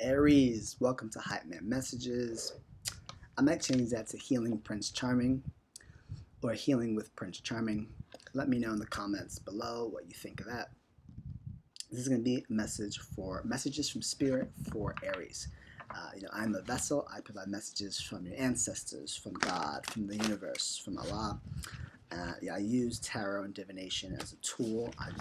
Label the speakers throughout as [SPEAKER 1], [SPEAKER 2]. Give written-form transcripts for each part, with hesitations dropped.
[SPEAKER 1] Aries, welcome to Hype Man Messages. I might change that to Healing Prince Charming or Healing with Prince Charming. Let me know in the comments below what you think of that. This is going to be a message for messages from Spirit for Aries. I'm a vessel. I provide messages from your ancestors, from God, from the universe, from Allah. I use tarot and divination as a tool. I'm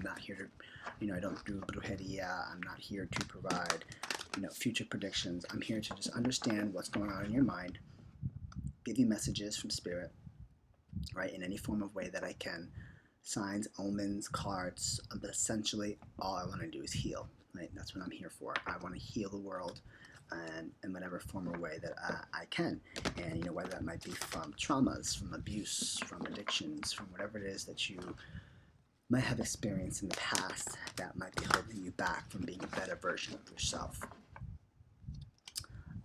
[SPEAKER 1] not here to, I don't do brujeria. I'm not here to provide, future predictions. I'm here to just understand what's going on in your mind, give you messages from Spirit, right, in any form of way that I can. Signs, omens, cards, but essentially all I want to do is heal, right? That's what I'm here for. I want to heal the world and in whatever form or way that I can. And, whether that might be from traumas, from abuse, from addictions, from whatever it is that you might have experienced in the past that might be holding you back from being a better version of yourself.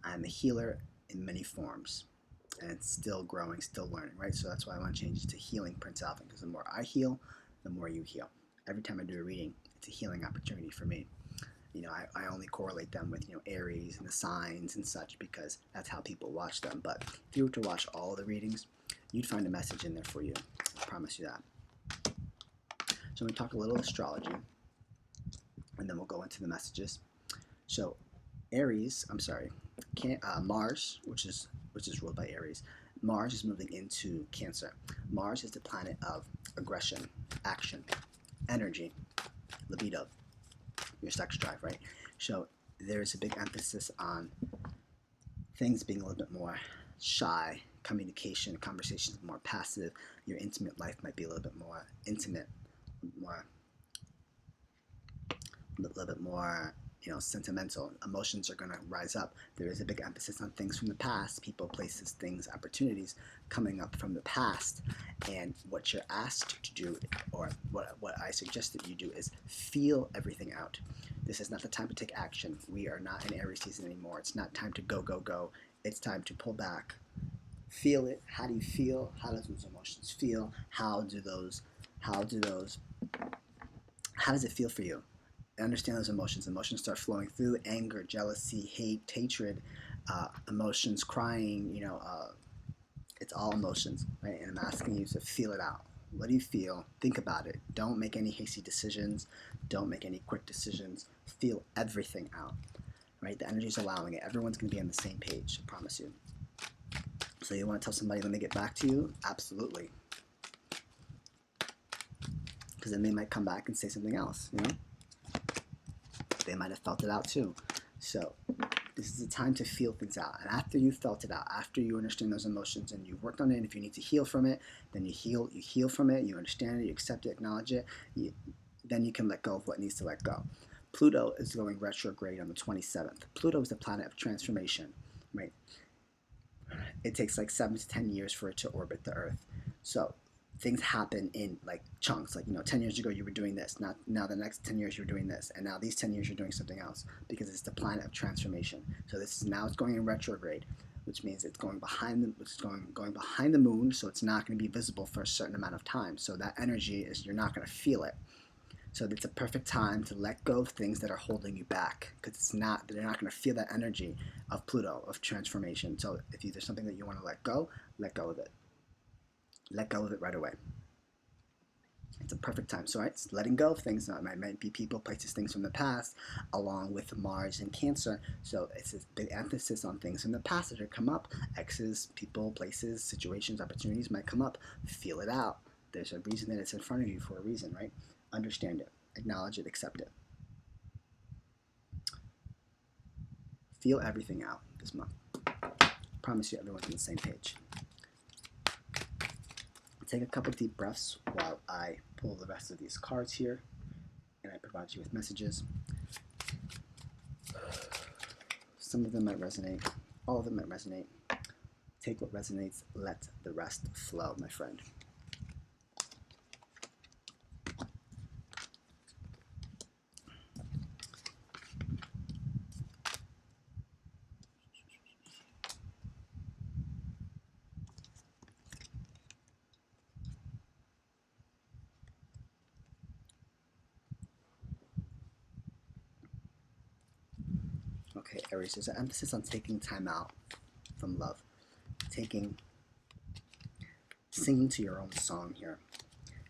[SPEAKER 1] I'm a healer in many forms. And it's still growing, still learning, right? So that's why I want to change it to Healing Prince Alvin, because the more I heal, the more you heal. Every time I do a reading, it's a healing opportunity for me. I only correlate them with, Aries and the signs and such, because that's how people watch them. But if you were to watch all the readings, you'd find a message in there for you. I promise you that. So I'm going to talk a little astrology, and then we'll go into the messages. So Mars, which is ruled by Aries. Mars is moving into Cancer. Mars is the planet of aggression, action, energy, libido, your sex drive, right? So there's a big emphasis on things being a little bit more shy, communication, conversations more passive. Your intimate life might be a little bit more intimate, a little bit more sentimental. Emotions are going to rise up. There is a big emphasis on things from the past, people, places, things, opportunities coming up from the past. And what you're asked to do, or what I suggest that you do, is feel everything out. This is not the time to take action. We are not in Aries season anymore. It's not time to go, go, go. It's time to pull back. Feel it. How do you feel? How does those emotions feel? How does it feel for you? Understand those emotions. Emotions start flowing through: anger, jealousy, hate, hatred, emotions, crying. It's all emotions, right? And I'm asking you to feel it out. What do you feel? Think about it. Don't make any hasty decisions. Don't make any quick decisions. Feel everything out, right? The energy is allowing it. Everyone's going to be on the same page, I promise you. So you want to tell somebody, let me get back to you? Absolutely. Because then they might come back and say something else, They might have felt it out too. So this is the time to feel things out. And after you've felt it out, after you understand those emotions and you've worked on it, and if you need to heal from it, then you heal from it, you understand it, you accept it, acknowledge it, then you can let go of what needs to let go. Pluto is going retrograde on the 27th. Pluto is the planet of transformation, right? It takes like 7 to 10 years for it to orbit the Earth. So things happen in like chunks, like 10 years ago you were doing this, now the next 10 years you're doing this, and now these 10 years you're doing something else, because it's the planet of transformation. So it's going in retrograde, which means it's going behind the moon, so it's not going to be visible for a certain amount of time. So that energy is, you're not going to feel it. So it's a perfect time to let go of things that are holding you back, because they're not going to feel that energy of Pluto, of transformation. So if there's something that you want to let go of it. Let go of it right away. It's a perfect time. So it's letting go of things. It might be people, places, things from the past, along with Mars and Cancer. So it's a big emphasis on things from the past that have come up. Exes, people, places, situations, opportunities might come up. Feel it out. There's a reason that it's in front of you for a reason, right? Understand it. Acknowledge it. Accept it. Feel everything out this month. Promise you everyone's on the same page. Take a couple deep breaths while I pull the rest of these cards here and I provide you with messages. Some of them might resonate. All of them might resonate. Take what resonates. Let the rest flow, my friend. Okay, Aries, there's an emphasis on taking time out from love. Singing to your own song here.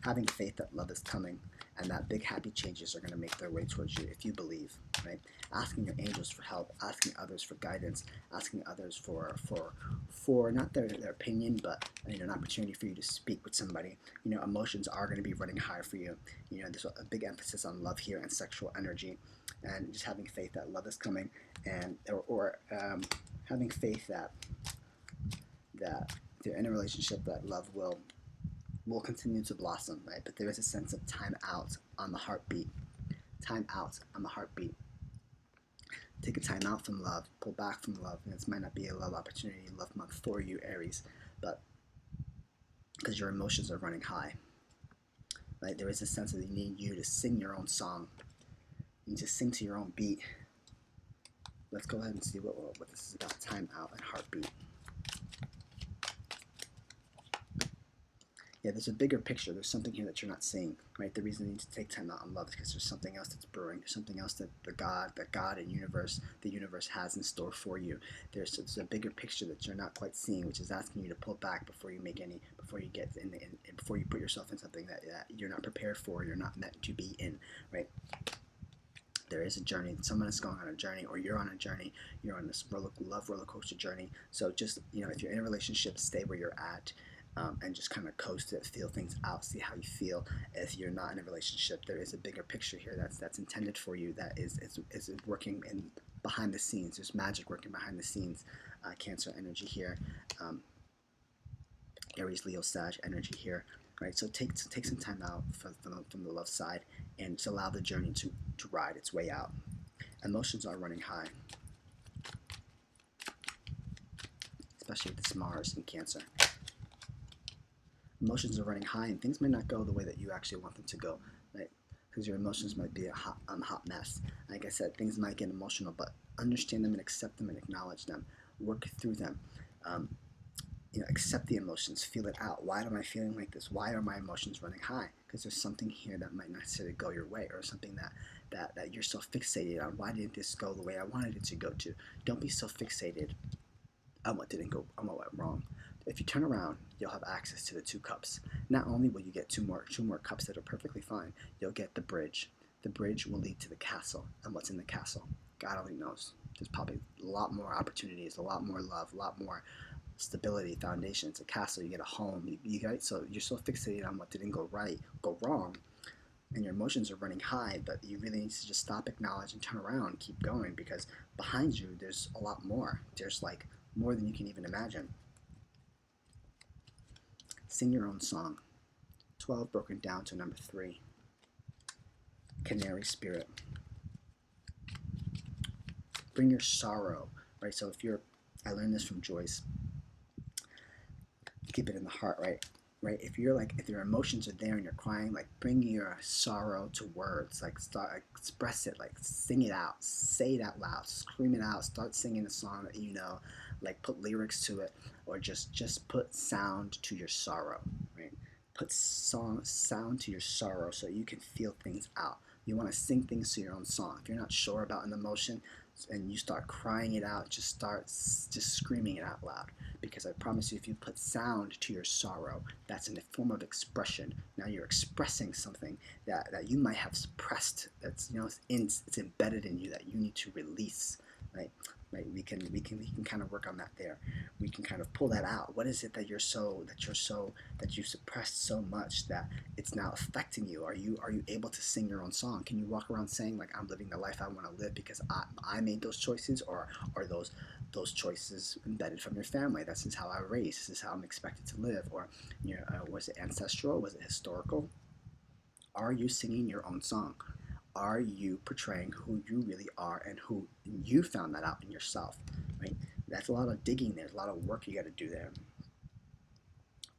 [SPEAKER 1] Having faith that love is coming and that big happy changes are going to make their way towards you if you believe, right? Asking your angels for help, asking others for guidance, asking others for not their opinion, but an opportunity for you to speak with somebody. Emotions are going to be running high for you. There's a big emphasis on love here and sexual energy, and just having faith that love is coming, and or having faith that if you're in a relationship, that love will continue to blossom, right? But there is a sense of time out on the heartbeat. Time out on the heartbeat. Take a time out from love. Pull back from love. And this might not be a love opportunity, love month for you, Aries, but because your emotions are running high, right? There is a sense that you need you to sing your own song. You need to sing to your own beat. Let's go ahead and see what this is about. Time out and heartbeat. Yeah, there's a bigger picture. There's something here that you're not seeing, right? The reason you need to take time out on love is because there's something else that's brewing. There's something else that God and the universe has in store for you. There's a bigger picture that you're not quite seeing, which is asking you to pull back before you before you put yourself in something that you're not prepared for, you're not meant to be in, right? There is a journey. Someone is going on a journey, or you're on a journey. You're on this love roller coaster journey. So just, if you're in a relationship, stay where you're at. And just kind of coast it, feel things out, see how you feel. If you're not in a relationship, there is a bigger picture here that's intended for you, that is working behind the scenes. There's magic working behind the scenes. Cancer energy here, Aries, Leo, Sag energy here. Right, so take some time out from the love side and just allow the journey to ride its way out. Emotions are running high, especially with this Mars in Cancer. Emotions are running high, and things might not go the way that you actually want them to go, right? Because your emotions might be a hot mess. Like I said, things might get emotional, but understand them and accept them and acknowledge them. Work through them. Accept the emotions, feel it out. Why am I feeling like this? Why are my emotions running high? Because there's something here that might not necessarily go your way, or something that you're so fixated on. Why didn't this go the way I wanted it to go to? Don't be so fixated on what didn't go, on what went wrong. If you turn around, you'll have access to the 2 cups. Not only will you get two more cups that are perfectly fine, you'll get the bridge. The bridge will lead to the castle, and what's in the castle, God only knows. There's probably a lot more opportunities, a lot more love, a lot more stability, foundation. It's a castle. You get a home. So you're so fixated on what didn't go wrong, and your emotions are running high. But you really need to just stop, acknowledge, and turn around, keep going, because behind you there's a lot more. There's like more than you can even imagine. Sing your own song. 12 broken down to number 3. Canary spirit. Bring your sorrow, right? So I learned this from Joyce. Keep it in the heart, right? Right? If your emotions are there and you're crying, like bring your sorrow to words, like express it, like sing it out, say it out loud, scream it out, start singing a song that like put lyrics to it, or just put sound to your sorrow, right? Put sound to your sorrow so you can feel things out. You want to sing things to your own song. If you're not sure about an emotion and you start crying it out, just screaming it out loud. Because I promise you, if you put sound to your sorrow, that's in the form of expression. Now you're expressing something that you might have suppressed. That's it's embedded in you that you need to release, right? Right, we can kind of work on that there. We can kind of pull that out. What is it that you suppressed so much that it's now affecting you? Are you able to sing your own song? Can you walk around saying like, I'm living the life I want to live because I made those choices, or are those choices embedded from your family? This is how I raised. This is how I'm expected to live. Or was it ancestral? Was it historical? Are you singing your own song? Are you portraying who you really are and who you found that out in yourself, right? That's a lot of digging. There's a lot of work you got to do there.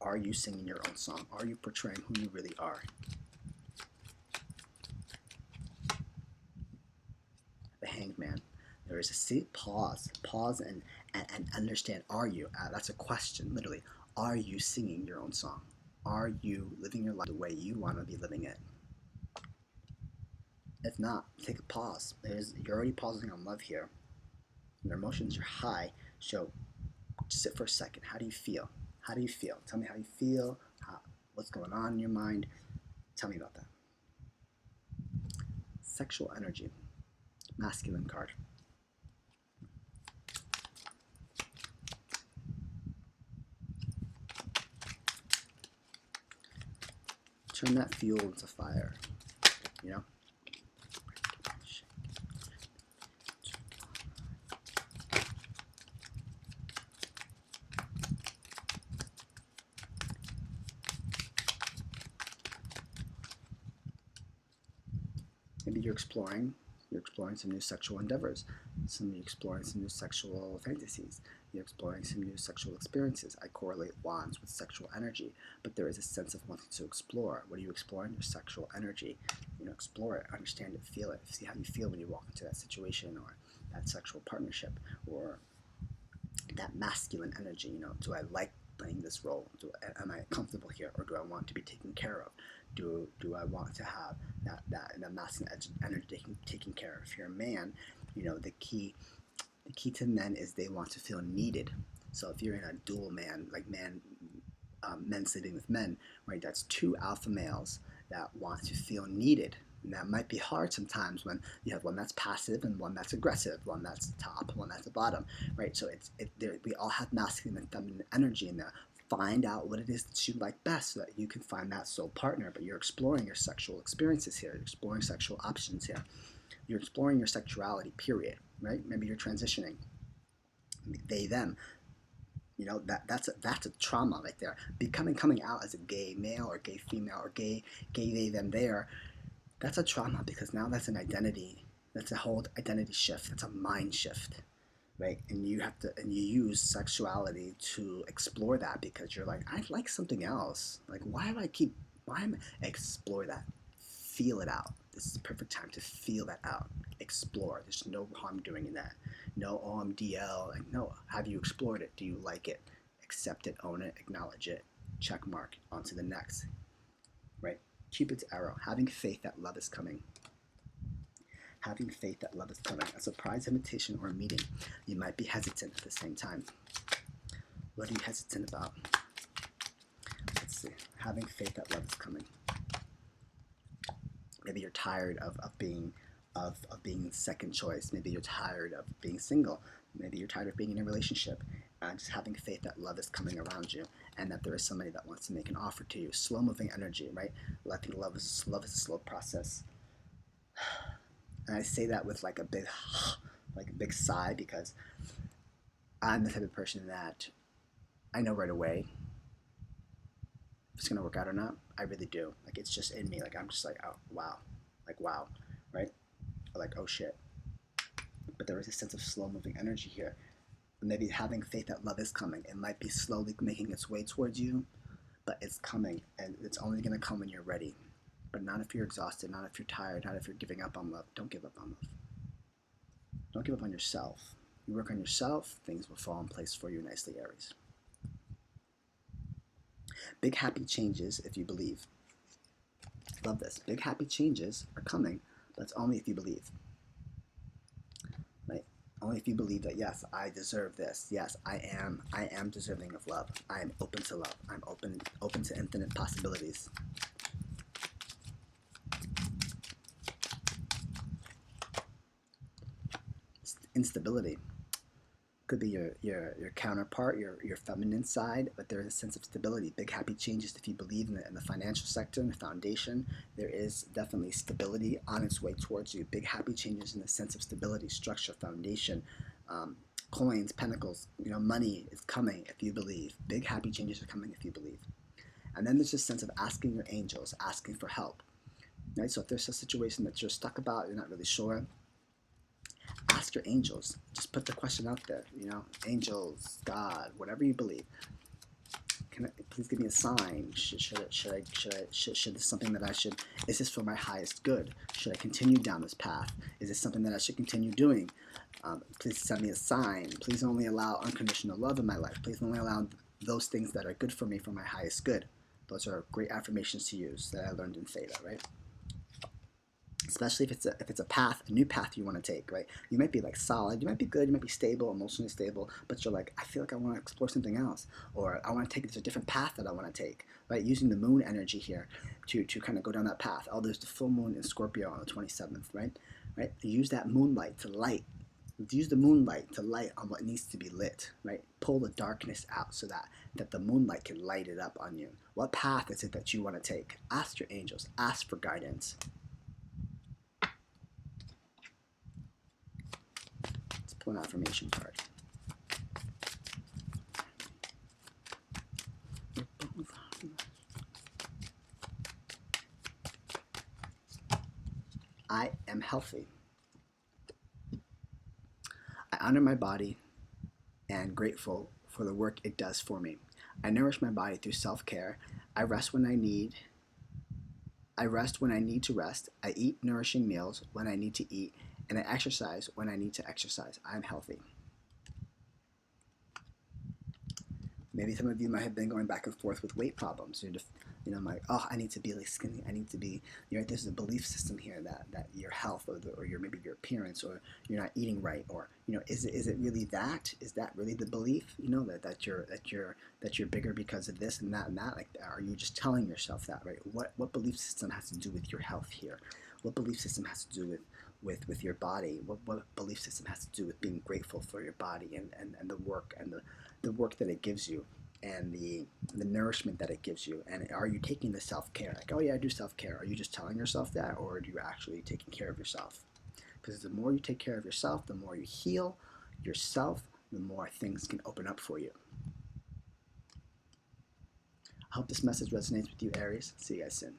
[SPEAKER 1] Are you singing your own song? Are you portraying who you really are? The Hanged Man. There is a seat. Pause and understand. Are you? That's a question, literally. Are you singing your own song? Are you living your life the way you want to be living it? If not, take a pause. You're already pausing on love here. Your emotions are high. So just sit for a second. How do you feel? How do you feel? Tell me how you feel. What's going on in your mind? Tell me about that. Sexual energy. Masculine card. Turn that fuel into fire. You know? Maybe you're exploring some new sexual endeavors, you're exploring some new sexual fantasies, you're exploring some new sexual experiences. I correlate wands with sexual energy, but there is a sense of wanting to explore. What are you exploring? Your sexual energy. Explore it, understand it, feel it, see how you feel when you walk into that situation or that sexual partnership or that masculine energy. Do I like playing this role? Am I comfortable here, or do I want to be taken care of? Do I want to have that masculine energy taken care of? If you're a man, the key to men is they want to feel needed. So if you're in a dual man, like men sleeping with men, right? That's two alpha males that want to feel needed. And that might be hard sometimes when you have one that's passive and one that's aggressive, one that's top, one that's the bottom, right? So we all have masculine and feminine energy in there. Find out what it is that you like best so that you can find that soul partner. But you're exploring your sexual experiences here. You're exploring sexual options here. You're exploring your sexuality, period, right? Maybe you're transitioning. They, them. That's a trauma right there. Coming out as a gay male or gay female or gay they them there, that's a trauma, because now that's an identity. That's a whole identity shift. That's a mind shift, right? And you use sexuality to explore that, because you're like, I'd like something else. Like, explore that, feel it out. This is the perfect time to feel that out. Explore. There's no harm doing that. No, oh, I'm DL. Like, no, have you explored it? Do you like it? Accept it, own it, acknowledge it, check mark, on to the next, right? Cupid's arrow, having faith that love is coming. Having faith that love is coming. A surprise invitation or a meeting. You might be hesitant at the same time. What are you hesitant about? Let's see. Having faith that love is coming. Maybe you're tired of being second choice. Maybe you're tired of being single. Maybe you're tired of being in a relationship. Just having faith that love is coming around you, and that there is somebody that wants to make an offer to you. Slow moving energy, right? I think love is a slow process. And I say that with like a big sigh, because I'm the type of person that I know right away if it's gonna work out or not. I really do. Like, it's just in me. Like, I'm just like, oh wow, right? Or like, oh shit. But there is a sense of slow moving energy here. Maybe having faith that love is coming. It might be slowly making its way towards you, but it's coming, and it's only gonna come when you're ready. But not if you're exhausted, not if you're tired, not if you're giving up on love. Don't give up on love. Don't give up on yourself. You work on yourself, things will fall in place for you nicely, Aries. Big happy changes if you believe. Love this. Big happy changes are coming, but it's only if you believe. Right? Only if you believe that, yes, I deserve this. Yes, I am deserving of love. I am open to love. I'm open to infinite possibilities. Instability could be your counterpart, your feminine side, but there is a sense of stability. Big happy changes if you believe in the financial sector and the foundation. There is definitely stability on its way towards you. Big happy changes in the sense of stability, structure, foundation, coins, pentacles. Money is coming if you believe. Big happy changes are coming if you believe. And then there's this sense of asking your angels, asking for help. Right? So if there's a situation that you're stuck about, you're not really sure, ask your angels. Just put the question out there. Angels, God, whatever you believe. Please give me a sign. Should this something that I should? Is this for my highest good? Should I continue down this path? Is this something that I should continue doing? Please send me a sign. Please only allow unconditional love in my life. Please only allow those things that are good for me for my highest good. Those are great affirmations to use that I learned in Theta, right? especially if it's a path, a new path you want to take, right? You might be like solid, you might be good, you might be stable, emotionally stable, but you're like, I feel like I want to explore something else, or I want to take this a different path that I want to take, right? Using the moon energy here to kind of go down that path. Oh, there's the full moon in Scorpio on the 27th, right? Right? Use that moonlight to light. Use the moonlight to light on what needs to be lit, right? Pull the darkness out so that the moonlight can light it up on you. What path is it that you want to take? Ask your angels. Ask for guidance. Let's pull an affirmation card. I am healthy. I honor my body and grateful for the work it does for me. I nourish my body through self-care. I rest when I need. I rest when I need to rest. I eat nourishing meals when I need to eat, and I exercise when I need to exercise. I am healthy. Maybe some of you might have been going back and forth with weight problems. You're just, I'm like, oh, I need to be like skinny. I need to be. There's a belief system here that your health or your maybe your appearance or you're not eating right or is it really that? Is that really the belief? That you're bigger because of this and that and that. Like, are you just telling yourself that, right? What belief system has to do with your health here? What belief system has to do with your body? What belief system has to do with being grateful for your body and the work and the work that it gives you and the nourishment that it gives you? And are you taking the self-care? Like, oh yeah, I do self-care. Are you just telling yourself that, or are you actually taking care of yourself? Because the more you take care of yourself, the more you heal yourself, the more things can open up for you. I hope this message resonates with you, Aries. See you guys soon.